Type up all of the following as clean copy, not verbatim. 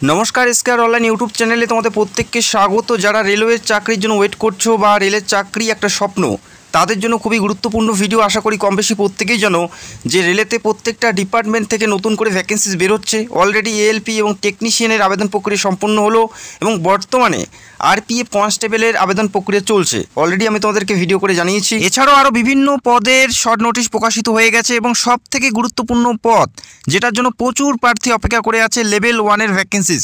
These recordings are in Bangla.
नमस्कार स्क्वायर ऑनलाइन यूट्यूब चैनले तुम्हारे प्रत्येक स्वागत। जरा रेलवे चाकरिर जोन्नो वेट करछो बा रेलेर चाकरी एक स्वप्न तादेर जोन्नो खूबই गुरुत्वपूर्ण भिडियो आशा करी कम बेशी प्रत्येकेई जानो जे रेलेते प्रत्येकटा डिपार्टमेंट थेके नतून करे भैकेंसिज बेरोच्छे। अलरेडी एएलपी और टेकनिशियानेर आवेदन प्रक्रिया सम्पन्न हलो एबं बर्तमाने आरपीएफ कन्स्टेबलेर आवेदन प्रक्रिया चलছে। अलरेडी आमि तोमादेरके भिडियो करे जानिয়েছি। এছাড়াও আরও বিভিন্ন পদের শর্ট নোটিশ প্রকাশিত হয়ে গেছে এবং সবথেকে গুরুত্বপূর্ণ পদ যেটার জন্য প্রচুর প্রার্থী অপেক্ষা করে আছে লেভেল 1 এর ভ্যাকেন্সিজ।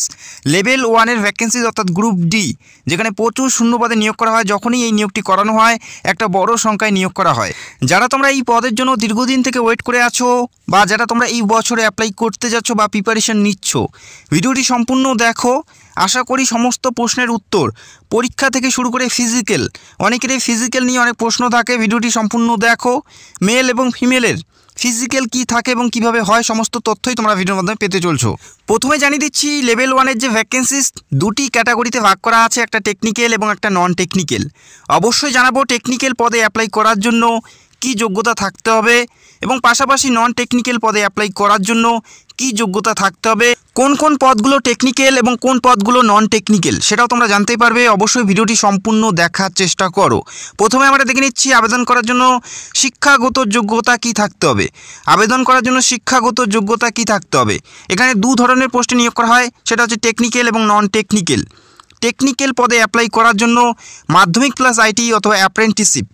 লেভেল 1 এর ভ্যাকেন্সিজ অর্থাৎ গ্রুপ ডি, যেখানে প্রচুর শূন্য পদে নিয়োগ করা হয়। যখনই এই নিয়োগটি করানো হয় একটা বড় সংখ্যায় নিয়োগ করা হয়। যারা তোমরা এই পদের জন্য দীর্ঘদিন থেকে ওয়েট করে আছো বা যারা তোমরা এই বছরে অ্যাপ্লাই করতে যাচ্ছ বা প্রিপারেশন নিচ্ছ, ভিডিওটি সম্পূর্ণ দেখো। আশা করি সমস্ত প্রশ্নের উত্তর পরীক্ষা থেকে শুরু করে ফিজিক্যাল, অনেকেরই ফিজিক্যাল নিয়ে অনেক প্রশ্ন থাকে, ভিডিওটি সম্পূর্ণ দেখো। মেল এবং ফিমেলের ফিজিক্যাল কি থাকে এবং কিভাবে হয় সমস্ত তথ্যই তোমরা ভিডিওর মাধ্যমে পেতে চলছো। প্রথমে জানিয়ে দিচ্ছি লেভেল 1 এর যে ভ্যাকেন্সিজ দুটি ক্যাটাগরিতে ভাগ করা আছে, একটা টেকনিক্যাল এবং একটা নন টেকনিক্যাল। অবশ্যই জানাবো টেকনিক্যাল পদে অ্যাপ্লাই করার জন্য কি যোগ্যতা থাকতে হবে এবং পাশাপাশি নন টেকনিক্যাল পদে অ্যাপ্লাই করার জন্য কি যোগ্যতা থাকতে হবে, কোন কোন পদগুলো টেকনিক্যাল এবং কোন পদগুলো নন টেকনিক্যাল সেটাও তোমরা জানতেই পারবে। অবশ্যই ভিডিওটি সম্পূর্ণ দেখার চেষ্টা করো। প্রথমে আমরা দেখে নিচ্ছি আবেদন করার জন্য শিক্ষাগত যোগ্যতা কি থাকতে হবে। আবেদন করার জন্য শিক্ষাগত যোগ্যতা কি থাকতে হবে, এখানে দু ধরনের পোস্টে নিয়োগ করা হয়, সেটা হচ্ছে টেকনিক্যাল এবং নন টেকনিক্যাল। টেকনিক্যাল পদে অ্যাপ্লাই করার জন্য মাধ্যমিক প্লাস আইটিআই অথবা অ্যাপ্রেন্টিসশিপ,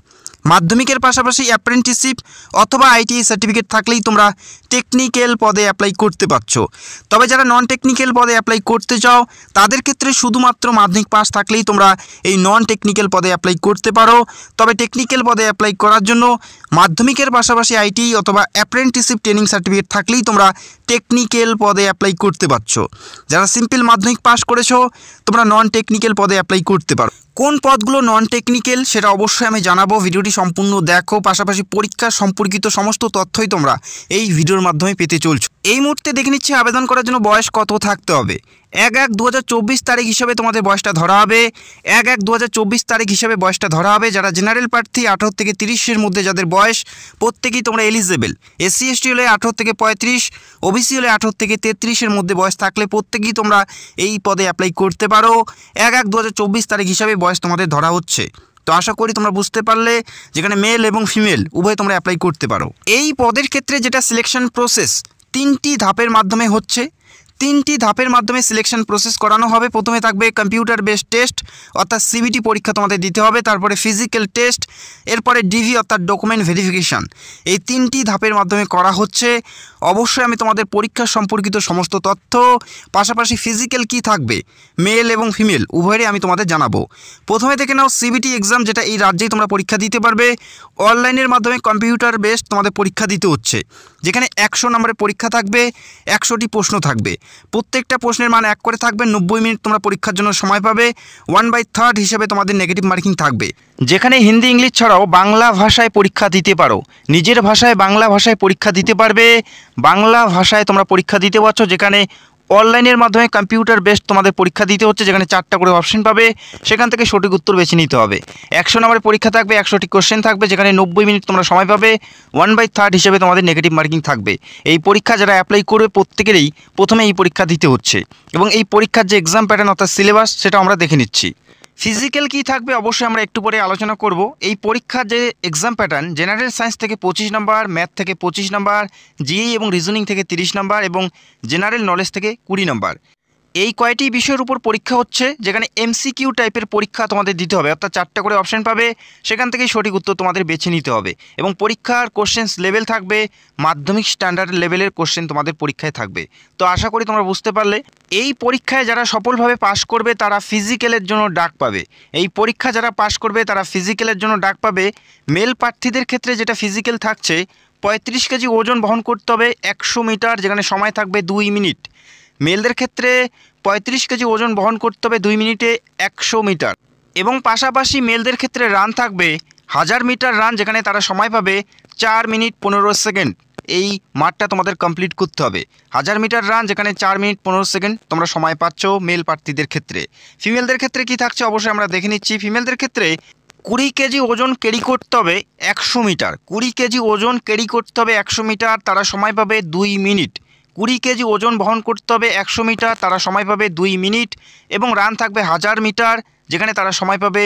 মাধ্যমিকের পাশাপাশি অ্যাপ্রেন্টিসশিপ অথবা আইটিআই সার্টিফিকেট থাকলেই তোমরা টেকনিক্যাল পদে অ্যাপ্লাই করতে পারছো। তবে যারা নন টেকনিক্যাল পদে অ্যাপ্লাই করতে চাও তাদের ক্ষেত্রে শুধুমাত্র মাধ্যমিক পাস থাকলেই তোমরা এই নন টেকনিক্যাল পদে অ্যাপ্লাই করতে পারো। তবে টেকনিক্যাল পদে অ্যাপ্লাই করার জন্য মাধ্যমিকের পাশাপাশি আইটিআই অথবা অ্যাপ্রেন্টিসশিপ ট্রেনিং সার্টিফিকেট থাকলেই তোমরা টেকনিক্যাল পদে অ্যাপ্লাই করতে পারছো। যারা সিম্পল মাধ্যমিক পাস করেছো তোমরা নন টেকনিক্যাল পদে অ্যাপ্লাই করতে পারো। কোন পদগুলো নন টেকনিক্যাল সেটা অবশ্যই আমি জানাবো, ভিডিওটি সম্পূর্ণ দেখো। পাশাপাশি পরীক্ষা সম্পর্কিত সমস্ত তথ্যই তোমরা এই ভিডিওর মাধ্যমে পেতে চলছো। এই মুহূর্তে দেখে নিচ্ছি আবেদন করার জন্য বয়স কত থাকতে হবে। 1/1/2024 তারিখ হিসাবে তোমাদের বয়সটা ধরা হবে। 1/1/2024 তারিখ হিসাবে বয়সটা ধরা হবে। যারা জেনারেল প্রার্থী 18 থেকে 30-এর মধ্যে যাদের বয়স প্রত্যেকেই তোমরা এলিজেবল। এসসি এসটি হলে 18 থেকে 35, ওবিসি হলে 18 থেকে 33-এর মধ্যে বয়স থাকলে প্রত্যেকেই তোমরা এই পদে অ্যাপ্লাই করতে পারো। 1/1/2024 তারিখ হিসাবে বয়স তোমাদের ধরা হচ্ছে। তো আশা করি তোমরা বুঝতে পারলে যেখানে মেল এবং ফিমেল উভয় তোমরা অ্যাপ্লাই করতে পারো। এই পদের ক্ষেত্রে যেটা সিলেকশন প্রসেস 3টি ধাপের মাধ্যমে হচ্ছে। 3টি ধাপের মাধ্যমে সিলেকশন প্রসেস করানো হবে। প্রথমে থাকবে কম্পিউটার বেসড টেস্ট অর্থাৎ সিবিটি পরীক্ষা তোমাদের দিতে হবে, তারপরে ফিজিক্যাল টেস্ট, এরপরে ডিভি অর্থাৎ ডকুমেন্ট ভেরিফিকেশান। এই 3টি ধাপের মাধ্যমে করা হচ্ছে। অবশ্যই আমি তোমাদের পরীক্ষা সম্পর্কিত সমস্ত তথ্য পাশাপাশি ফিজিক্যাল কি থাকবে মেল এবং ফিমেল উভয়েরই আমি তোমাদের জানাবো। প্রথমে দেখে নাও সিবিটি এক্সাম, যেটা এই রাজ্যেই তোমরা পরীক্ষা দিতে পারবে। অনলাইনের মাধ্যমে কম্পিউটার বেসড তোমাদের পরীক্ষা দিতে হচ্ছে, যেখানে 100 নম্বরের পরীক্ষা থাকবে, 100টি প্রশ্ন থাকবে। প্রত্যেকটা প্রশ্নের মান 1 করে থাকবে। 90 মিনিট তোমরা পরীক্ষার জন্য সময় পাবে। 1/3 হিসেবে তোমাদের নেগেটিভ মার্কিং থাকবে, যেখানে হিন্দি ইংলিশ ছাড়াও বাংলা ভাষায় পরীক্ষা দিতে পারো। নিজের ভাষায় বাংলা ভাষায় পরীক্ষা দিতে পারবে। বাংলা ভাষায় তোমরা পরীক্ষা দিতে পারছো, যেখানে অনলাইনের মাধ্যমে কম্পিউটার বেসড তোমাদের পরীক্ষা দিতে হচ্ছে, যেখানে 4টা করে অপশন পাবে, সেখান থেকে সঠিক উত্তর বেছে নিতে হবে। 100 নম্বরের পরীক্ষা থাকবে, 100টি কোশ্চেন থাকবে, যেখানে 90 মিনিট তোমরা সময় পাবে। 1/3 হিসেবে তোমাদের নেগেটিভ মার্কিং থাকবে। এই পরীক্ষা যারা অ্যাপ্লাই করবে প্রত্যেকেরই প্রথমে এই পরীক্ষা দিতে হচ্ছে এবং এই পরীক্ষার যে এক্সাম প্যাটার্ন অর্থাৎ সিলেবাস সেটা আমরা দেখে নিচ্ছি। ফিজিক্যাল কি থাকবে অবশ্যই আমরা একটু পরে আলোচনা করব। এই পরীক্ষার যে এক্সাম প্যাটার্ন জেনারেল সায়েন্স থেকে 25 নম্বর, ম্যাথ থেকে 25 নম্বর, জিই এবং রিজনিং থেকে 30 নম্বর এবং জেনারেল নলেজ থেকে 20 নম্বর। এই কয়টি বিষয়ের উপর পরীক্ষা হচ্ছে, যেখানে এমসিকিউ টাইপের পরীক্ষা তোমাদের দিতে হবে, অর্থাৎ 4টা করে অপশন পাবে, সেখান থেকে সঠিক উত্তর তোমাদের বেছে নিতে হবে এবং পরীক্ষার কোশ্চেন্স লেভেল থাকবে মাধ্যমিক স্ট্যান্ডার্ড লেভেলের কোশ্চেন তোমাদের পরীক্ষায় থাকবে। তো আশা করি তোমরা বুঝতে পারলে এই পরীক্ষায় যারা সফলভাবে পাশ করবে তারা ফিজিক্যালের জন্য ডাক পাবে। এই পরীক্ষা যারা পাশ করবে তারা ফিজিক্যালের জন্য ডাক পাবে। মেল প্রার্থীদের ক্ষেত্রে যেটা ফিজিক্যাল থাকছে 35 কেজি ওজন বহন করতে হবে 100 মিটার, যেখানে সময় থাকবে 2 মিনিট। মেলদের ক্ষেত্রে 35 কেজি ওজন বহন করতে হবে 2 মিনিটে 100 মিটার এবং পাশাপাশি মেলদের ক্ষেত্রে রান থাকবে 1000 মিটার রান, যেখানে তারা সময় পাবে 4 মিনিট 15 সেকেন্ড। এই মাঠটা তোমাদের কমপ্লিট করতে হবে। 1000 মিটার রান, যেখানে 4 মিনিট 15 সেকেন্ড তোমরা সময় পাচ্ছ মেল প্রার্থীদের ক্ষেত্রে। ফিমেলদের ক্ষেত্রে কি থাকছে অবশ্যই আমরা দেখে নিচ্ছি। ফিমেলদের ক্ষেত্রে 20 কেজি ওজন ক্যারি করতে হবে 100 মিটার। 20 কেজি ওজন ক্যারি করতে হবে 100 মিটার, তারা সময় পাবে 2 মিনিট। 20 কেজি ওজন বহন করতে হবে 100 মিটার, তারা সময় পাবে 2 মিনিট, এবং রান থাকবে 1000 মিটার, যেখানে তারা সময় পাবে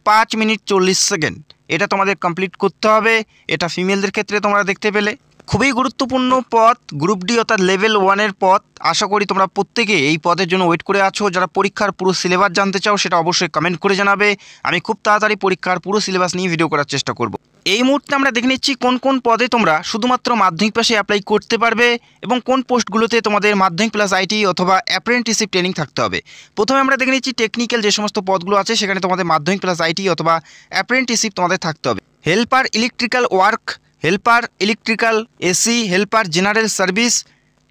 5 মিনিট 40 সেকেন্ড। এটা তোমাদের কমপ্লিট করতে হবে। এটা ফিমেলদের ক্ষেত্রে তোমরা দেখতে পেলে। খুবই গুরুত্বপূর্ণ পদ, গ্রুপ ডি অর্থাৎ লেভেল 1-এর পদ। আশা করি তোমরা প্রত্যেকে এই পদের জন্য ওয়েট করে আছো। যারা পরীক্ষার পুরো সিলেবাস জানতে চাও সেটা অবশ্যই কমেন্ট করে জানাবে। আমি খুব তাড়াতাড়ি পরীক্ষার পুরো সিলেবাস নিয়ে ভিডিও করার চেষ্টা করব। এই মুহূর্তে আমরা দেখে নিচ্ছি কোন কোন পদে তোমরা শুধুমাত্র মাধ্যমিক পাশে অ্যাপ্লাই করতে পারবে এবং কোন পোস্টগুলোতে তোমাদের মাধ্যমিক প্লাস আইটি অথবা অ্যাপ্রেন্টিসশিপ ট্রেনিং থাকতে হবে। প্রথমে আমরা দেখে নিচ্ছি টেকনিক্যাল যে সমস্ত পদগুলো আছে সেখানে তোমাদের মাধ্যমিক প্লাস আইটি অথবা অ্যাপ্রেন্টিসশিপ তোমাদের থাকতে হবে। Helper electrical work, helper electrical AC, helper general service,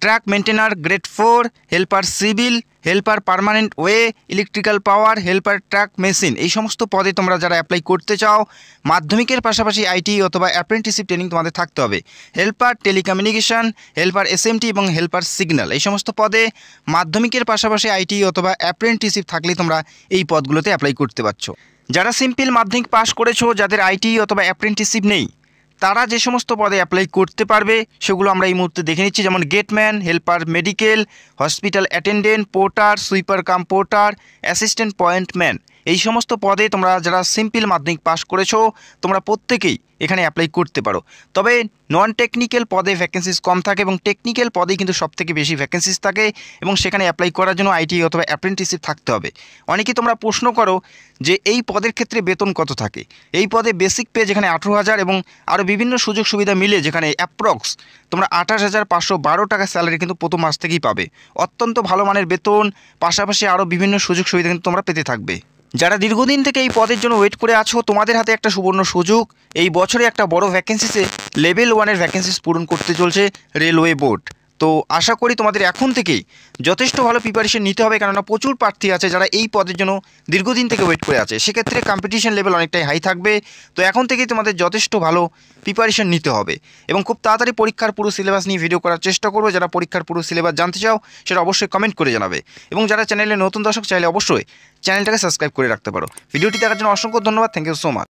truck maintainer grade 4, helper civil, helper permanent way, electrical power, helper truck machine. এই সমস্ত পদে তোমরা যারা অ্যাপ্লাই করতে চাও মাধ্যমিকের পাশাপাশি আইটি অথবা অ্যাপ্রেন্টিসশিপ ট্রেনিং তোমাদের থাকতে হবে। হেল্পার টেলিকমিউনিকেশন, হেল্পার এসএমটি এবং হেল্পার সিগন্যাল, এই সমস্ত পদে মাধ্যমিকের পাশাপাশি আইটি অথবা অ্যাপ্রেন্টিসশিপ থাকলে তোমরা এই পদগুলোতে অ্যাপ্লাই করতে পারছো। যারা সিম্পল মাধ্যমিক পাস করেছো, যাদের আইটি অথবা অ্যাপ্রেন্টিসশিপ নেই, তারা যে সমস্ত পদে অ্যাপ্লাই করতে পারবে সেগুলো আমরা এই মুহূর্তে দেখে নিচ্ছি। যেমন gateman, helper medical, hospital attendant, porter, sweeper cum porter, assistant pointsman. এই সমস্ত পদে তোমরা যারা সিম্পল মাধ্যমিক পাস করেছো তোমরা প্রত্যেকেই এখানে অ্যাপ্লাই করতে পারো। তবে নন টেকনিক্যাল পদে ভ্যাকেন্সিস কম থাকে এবং টেকনিক্যাল পদে কিন্তু সবথেকে বেশি ভ্যাকেন্সিস থাকে এবং সেখানে অ্যাপ্লাই করার জন্য আইটি অথবা অ্যাপ্রেন্টিসশিপ থাকতে হবে। অনেকেই তোমরা প্রশ্ন করো যে এই পদের ক্ষেত্রে বেতন কত থাকে। এই পদে বেসিক পে যেখানে 18,000 এবং আরও বিভিন্ন সুযোগ সুবিধা মিলে যেখানে অ্যাপ্রক্স তোমরা 28,512 টাকা স্যালারি কিন্তু প্রথম মাস থেকেই পাবে। অত্যন্ত ভালো মানের বেতন, পাশাপাশি আরও বিভিন্ন সুযোগ সুবিধা কিন্তু তোমরা পেতে থাকবে। যারা দীর্ঘদিন থেকে এই পদের জন্য ওয়েট করে আছো তোমাদের হাতে একটা সুবর্ণ সুযোগ। এই বছরে একটা বড় ভ্যাকেন্সিসে লেভেল 1-এর ভ্যাকেন্সিস পূরণ করতে চলছে রেলওয়ে বোর্ড। তো আশা করি তোমাদের এখন থেকেই যথেষ্ট ভালো প্রিপারেশন নিতে হবে, কেননা প্রচুর প্রার্থী আছে যারা এই পদের জন্য দীর্ঘদিন থেকে ওয়েট করে আছে। সেক্ষেত্রে কম্পিটিশন লেভেল অনেকটাই হাই থাকবে। তো এখন থেকেই তোমাদের যথেষ্ট ভালো প্রিপারেশন নিতে হবে এবং খুব তাড়াতাড়ি পরীক্ষার পুরো সিলেবাস নিয়ে ভিডিও করার চেষ্টা করবো। যারা পরীক্ষার পুরো সিলেবাস জানতে চাও সেটা অবশ্যই কমেন্ট করে জানাবে এবং যারা চ্যানেলে নতুন দর্শক চাইলে অবশ্যই চ্যানেলটাকে সাবস্ক্রাইব করে রাখতে পারো। ভিডিওটি দেখার জন্য অসংখ্য ধন্যবাদ। Thank you so much.